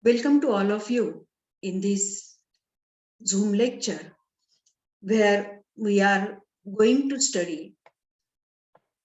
Welcome to all of you in this Zoom lecture where we are going to study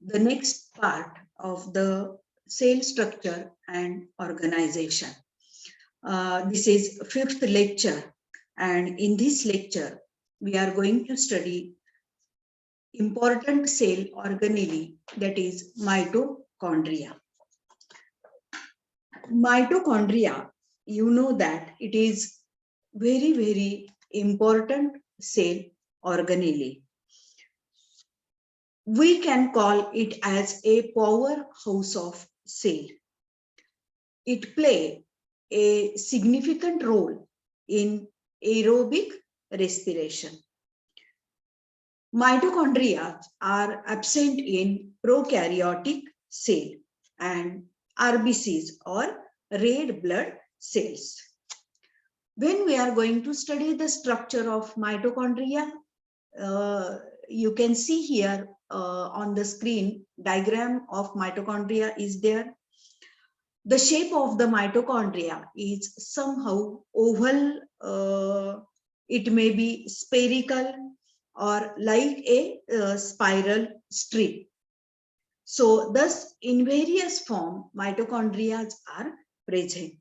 the next part of the cell structure and organization. This is fifth lecture, and in this lecture we are going to study important cell organelle, that is mitochondria. Mitochondria, you know that it is very important cell organelle. We can call it as a powerhouse of cell. It play a significant role in aerobic respiration. Mitochondria are absent in prokaryotic cell and RBCs or red blood cells. When we are going to study the structure of mitochondria, you can see here on the screen diagram of mitochondria is there. The shape of the mitochondria is somehow oval, it may be spherical or like a spiral strip. So thus in various form mitochondria are present.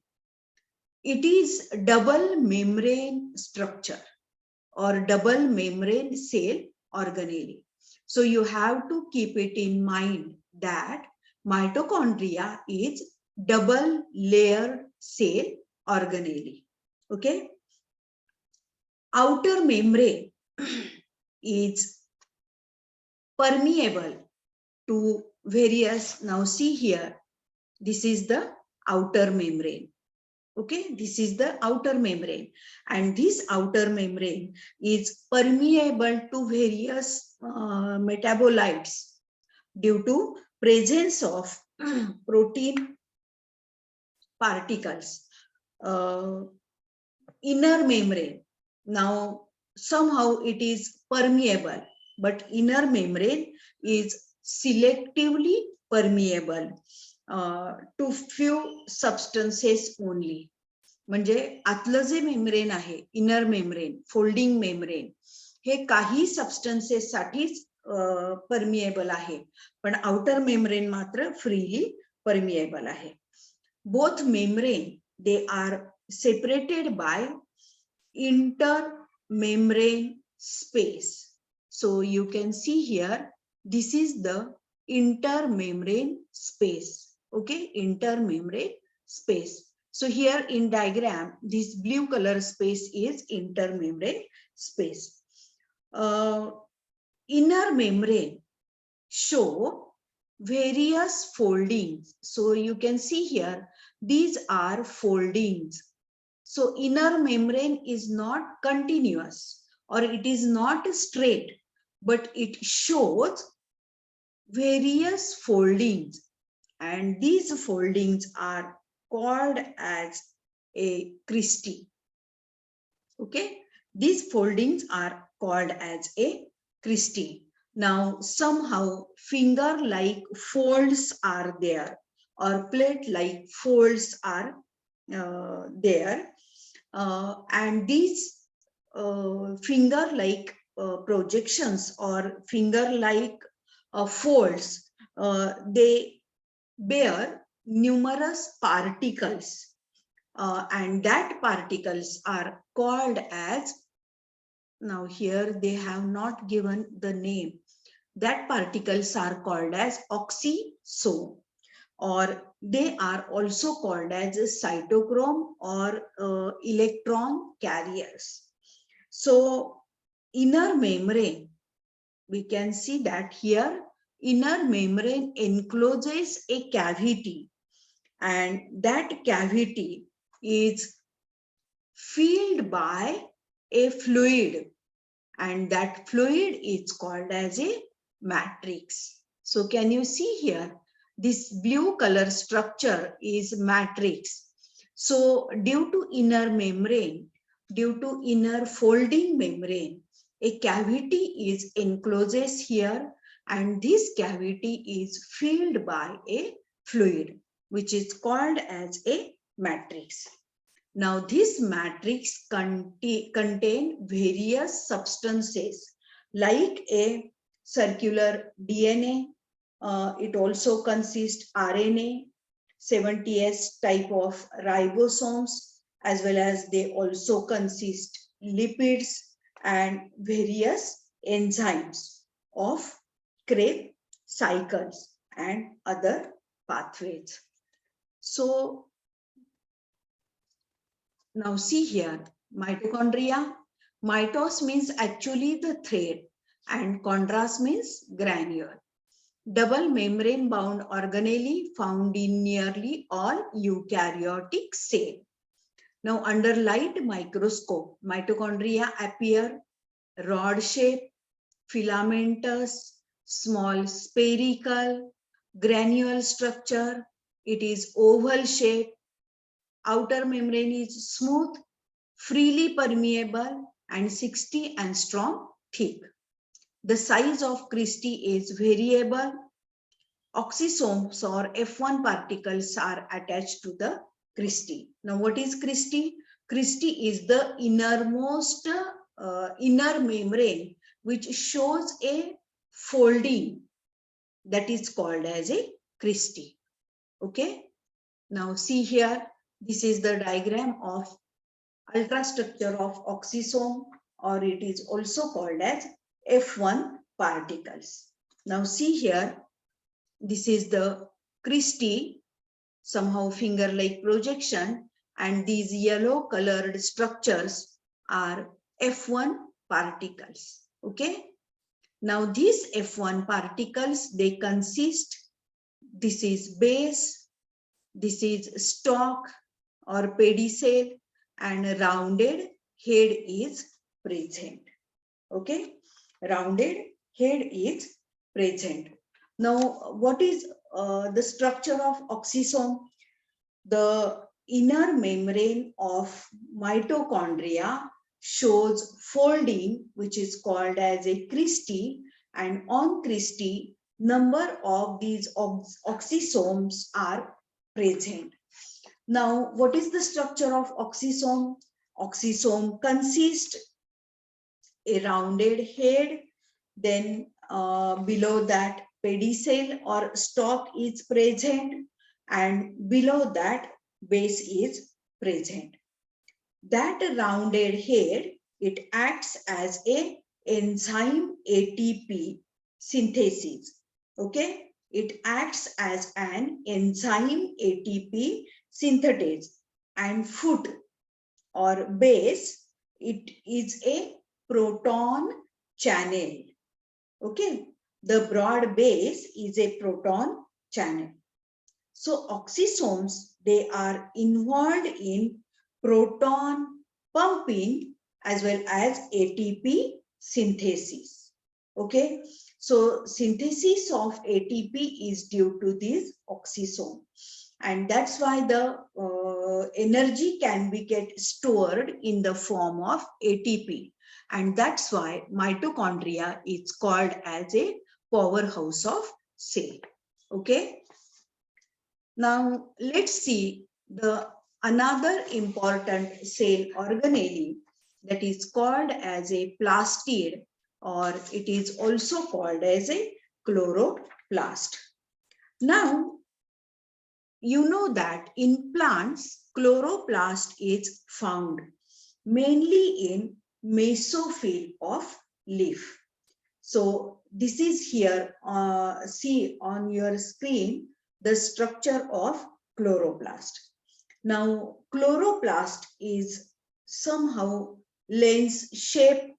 It is double membrane structure or double membrane cell organelle. So you have to keep it in mind that mitochondria is double layered cell organelle. Okay. Outer membrane is permeable to various. Now see here, this is the outer membrane. Okay, this is the outer membrane, and this outer membrane is permeable to various metabolites due to presence of protein particles. Inner membrane, now somehow it is permeable, but inner membrane is selectively permeable to few substances only. म्हणजे आतलं जे membrane आहे, inner membrane, folding membrane, हे काही substances साठीच permeable आहे, पण outer membrane मात्र फ्रीली परमिएबल आहे. Both membrane they are separated by intermembrane space. So you can see here, this is the intermembrane space. Okay, intermembrane space. So here in diagram, this blue color space is intermembrane space. Inner membrane show various foldings. So you can see here, these are foldings. So inner membrane is not continuous or it is not straight, but it shows various foldings, and these foldings are called as a cristae. Okay, these foldings are called as a cristae. Now somehow finger-like folds are there, or plate-like folds are there, and these finger-like projections or finger-like folds, they bear numerous particles, and that particles are called as, now here they have not given the name, that particles are called as oxysome, or they are also called as cytochrome or electron carriers. So inner membrane, we can see that here inner membrane encloses a cavity, and that cavity is filled by a fluid, and that fluid is called as a matrix. So can you see here, this blue color structure is matrix. So due to inner membrane, due to inner folding membrane, a cavity is encloses here, and this cavity is filled by a fluid which is called as a matrix. Now this matrix contain various substances like a circular DNA. It also consists RNA, 70S type of ribosomes, as well as they also consist lipids and various enzymes of Krebs cycles and other pathways. So now see here, mitochondria. Mitos means actually the thread and chondros means granule. Double membrane bound organelle found in nearly all eukaryotic cells. Now under light microscope, mitochondria appear rod shape, filamentous, small spherical, granule structure. It is oval shape. Outer membrane is smooth, freely permeable, and 60 angstrom thick. The size of cristae is variable. Oxysomes or F1 particles are attached to the cristae. Now, what is cristae? Cristae is the innermost inner membrane which shows a folding, that is called as a cristae. Okay. Now see here, this is the diagram of ultrastructure of oxysome, or it is also called as F1 particles. Now see here, this is the cristae, somehow finger-like projection, and these yellow colored structures are F1 particles. Okay. Now these F1 particles, they consist, this is base, this is stalk or pedicel, and a rounded head is present. Okay, rounded head is present. Now, what is the structure of oxysome? The inner membrane of mitochondria shows folding, which is called as a cristae, and on cristae, number of these oxysomes are present. Now, what is the structure of oxysome? Oxysome consists a rounded head, then below that pedicel or stalk is present, and below that base is present. That rounded head, it acts as a enzyme ATP synthesis. Okay, it acts as an enzyme ATP synthetase, and foot or base, it is a proton channel. Okay, the broad base is a proton channel. So oxysomes, they are involved in proton pumping as well as ATP synthesis. Okay, so synthesis of ATP is due to this oxysome, and that's why the energy can be get stored in the form of ATP, and that's why mitochondria is called as a powerhouse of cell. Okay. Now let's see the another important cell organelle, that is called as a plastid, or it is also called as a chloroplast. Now you know that in plants, chloroplast is found mainly in mesophyll of leaf. So this is here, see on your screen, the structure of chloroplast. Now, chloroplast is somehow lens shape,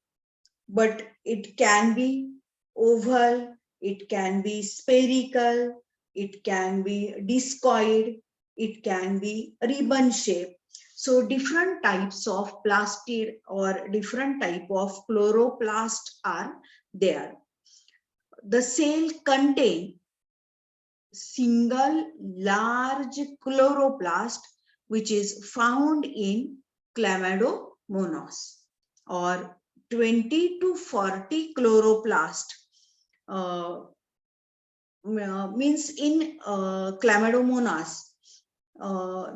but it can be oval, it can be spherical, it can be discoid, it can be ribbon shape. So different types of plastid or different type of chloroplast are there. The cell contain single large chloroplast, which is found in Chlamydomonas, or 20 to 40 chloroplast means in Chlamydomonas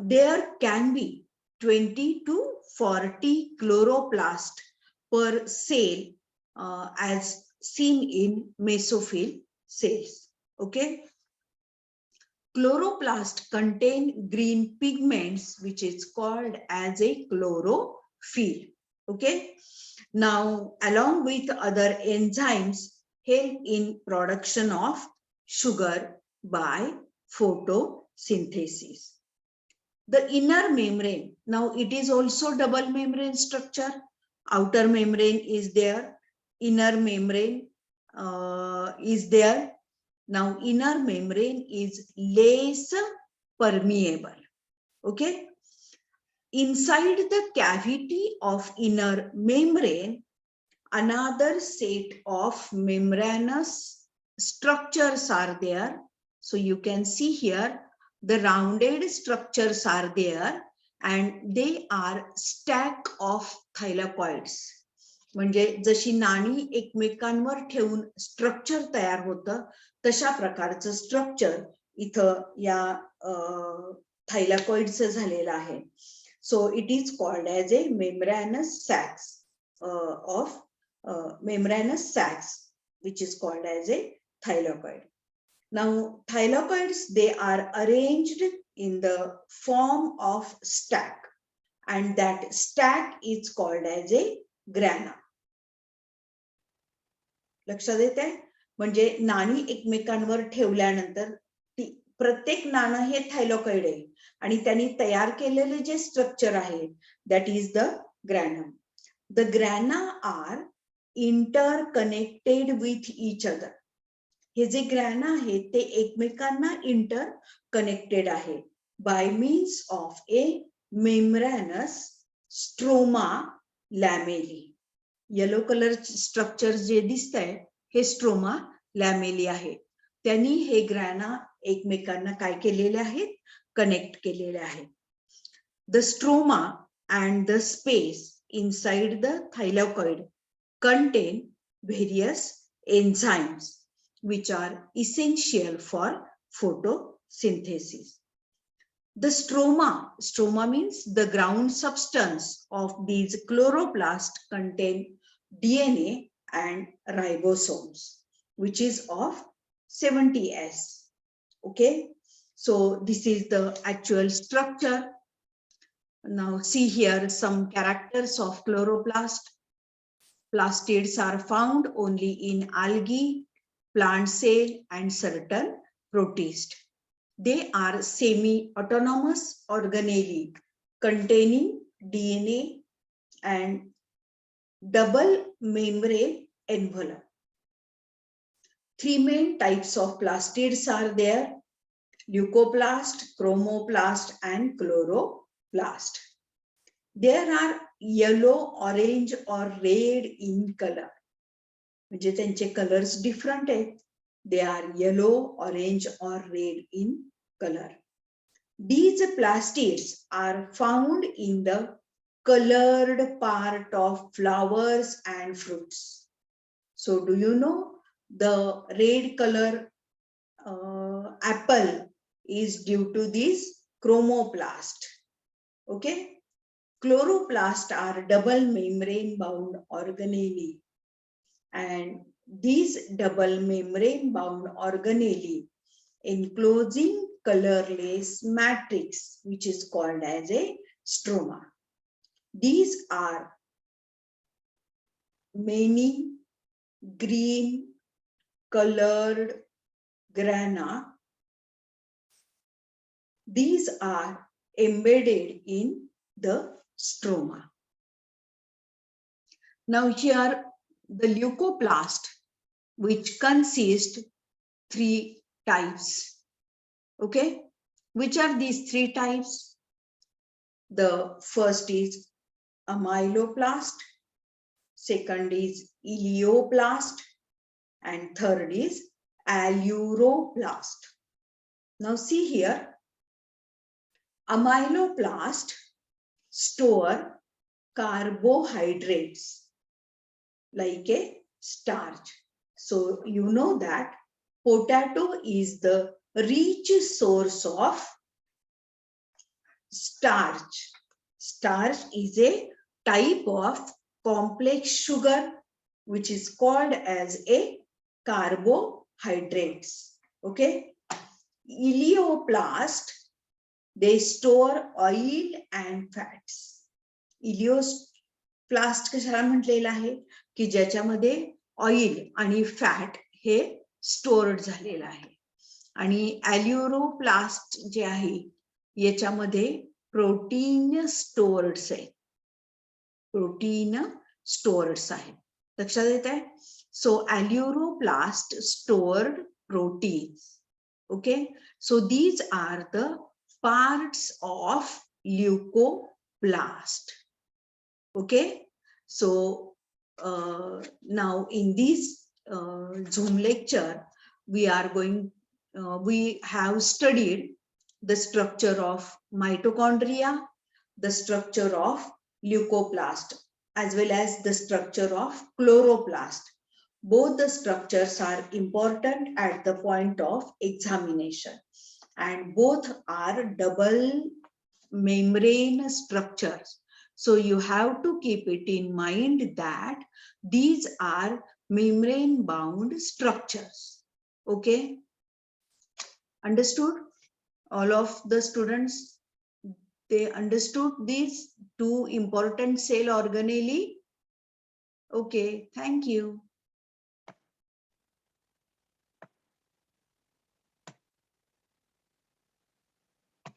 there can be 20 to 40 chloroplast per cell as seen in mesophyll cells. Okay. Chloroplast contain green pigments which is called as a chlorophyll. Okay. Now, along with other enzymes, help in production of sugar by photosynthesis. The inner membrane, now it is also double membrane structure. Outer membrane is there, inner membrane is there. Now, inner membrane is less permeable. Okay. Inside the cavity of inner membrane, another set of membranous structures are there. So you can see here the rounded structures are there and they are stack of thylakoids. म्हणजे जशी नाणी एकमेकांवर ठेवून structure तयार होतं तशा प्रकारचं structure इथं या थायलाकॉइडचं झालेलं आहे. So it is called as a membranous sacs membranous sacs, which is called as a thylakoid. Now, thylakoids, they are arranged in the form of stack, and that stack is called as a grana. लक्षात येते म्हणजे नाणी एकमेकांवर ठेवल्यानंतर प्रत्येक नाणं हे thylakoid आहे आणि त्यांनी तयार केलेले जे स्ट्रक्चर आहे that is the granum. The grana are interconnected with each other. हे जे ग्रॅना आहेत ते एकमेकांना इंटरकनेक्टेड आहे by means of a membranous stroma lamellae. Yellow colour structure जे दिसत आहे हे स्ट्रोमा लॅमेली आहे. त्यांनी हे ग्रॅना एकमेकांना काय केलेले आहेत, कनेक्ट केलेले आहेत. The stroma and the space inside the thylakoid contain various enzymes which are essential for photosynthesis. The stroma means the ground substance of these chloroplasts contain DNA and ribosomes, which is of 70S. Okay, so this is the actual structure. Now see here some characters of chloroplast. Plastids are found only in algae, plant cell, and certain protists. They are semi-autonomous organelle containing DNA and double membrane envelope. Three main types of plastids are there: leucoplast, chromoplast, and chloroplast. There are yellow, orange, or red in color. म्हणजे त्यांचे colors different आहेत. They are yellow, orange, or red in color. These plastids are found in the colored part of flowers and fruits. So do you know the red color apple is due to this chromoplast. Okay. Chloroplasts are double membrane bound organelle, and these double membrane bound organelle enclosing colorless matrix which is called as a stroma. These are many green colored grana. These are embedded in the stroma. Now here the leucoplast, which consist three types. Okay, which are these three types? The first is amyloplast, second is elioplast, and third is aleuroplast. Now see here, amyloplast store carbohydrates like a starch. So you know that potato is the rich source of starch. Starch is a type of complex sugar which is called as a carbohydrates. Okay. Ileoplast, they store oil and fats. इलिओप्लास्ट कशाला म्हटलेलं आहे की ज्याच्यामध्ये oil आणि fat हे stored झालेलं आहे. आणि ॲल्युरोप्लास्ट जे आहे याच्यामध्ये प्रोटीन स्टोअर्ड्स आहेत. प्रोटीन स्टोअर्ड्स आहेत. लक्षात येत आहे. So aleuroplast stored proteins. Okay. So these are the parts of leucoplast. Okay, so now in this Zoom lecture we have studied the structure of mitochondria, the structure of leucoplast, as well as the structure of chloroplast. Both the structures are important at the point of examination, and both are double membrane structures. So you have to keep it in mind that these are membrane bound structures. Okay, understood? All of the students, they understood these two important cell organelle? Okay, thank you.